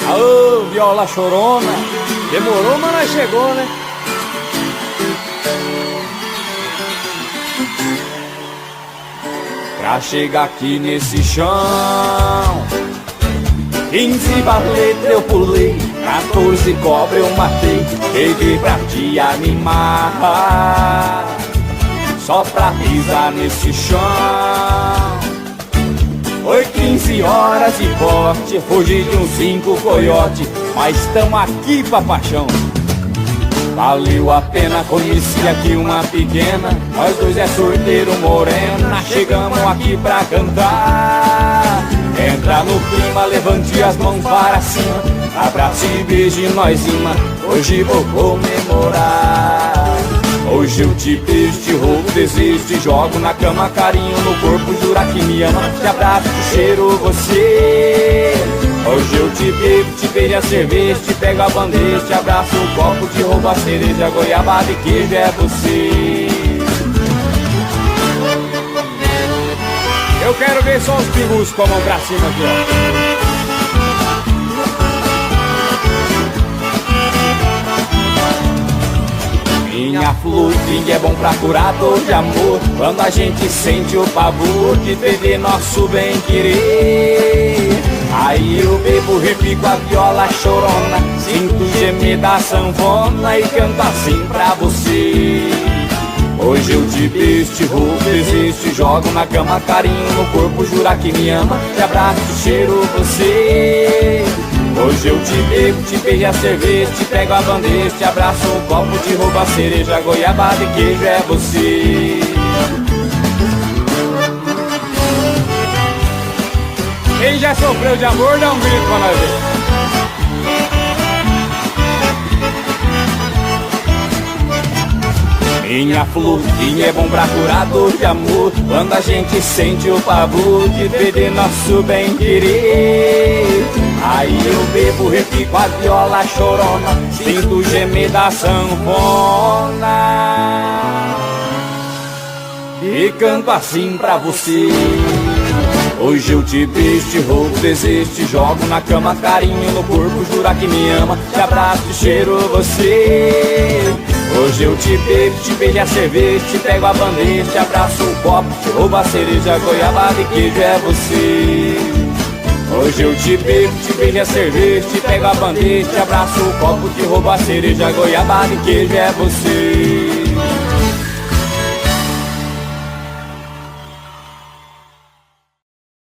Aô, viola chorona. Demorou, mas nós chegou, né? Pra chegar aqui nesse chão, 15 baletas eu pulei, 14 cobras eu matei. Cheguei pra te animar, só pra pisar nesse chão. Foi 15 horas de corte, fugi de uns 5 coiote, mas tamo aqui pra paixão. Valeu a pena, conheci aqui uma pequena, nós dois é sorteiro morena, chegamos aqui pra cantar. Entra no clima, levante as mãos para cima, abrace e beije nós ima, hoje vou comemorar. Hoje eu te beijo, te roubo, desejo, te jogo na cama, carinho no corpo, jura que me ama, te abraço, te cheiro você. Hoje eu te beijo a cerveja, te pego a bandeja, te abraço o copo, te roubo a cereja, goiabada e queijo é você. Eu quero ver só os pingus com a mão pra cima aqui, ó. Minha flor, vinho é bom pra curar dor de amor, quando a gente sente o pavor de perder nosso bem-querer. Aí eu bebo, repico a viola chorona, sinto o gemer da sanfona e canto assim pra você. Hoje eu te beijo, te roubo, desejo, te jogo na cama, carinho no corpo, jura que me ama, te abraço, te cheiro você. Hoje eu te beijo a cerveja, te pego a bandeja, te abraço o copo, te roubo a cereja, goiabada e queijo é você. Quem já sofreu de amor, dá um grito pra nós ver. Minha flor, vinho é bom pra curar dor de amor, quando a gente sente o pavor de perder nosso bem-querer. Aí eu bebo, repico a viola chorona, sinto o gemer da sanfona e canto assim pra você. Hoje eu te beijo, te roubo, desejo, te jogo na cama, carinho no corpo, jura que me ama, te abraço, te cheiro você. Hoje eu te beijo a cerveja, te pego a bandeja, te abraço o copo, te roubo a cereja, goiabada e queijo é você. Hoje eu te beijo a cerveja, te pego a bandeja, te abraço o copo, te roubo a cereja, goiabada e queijo é você.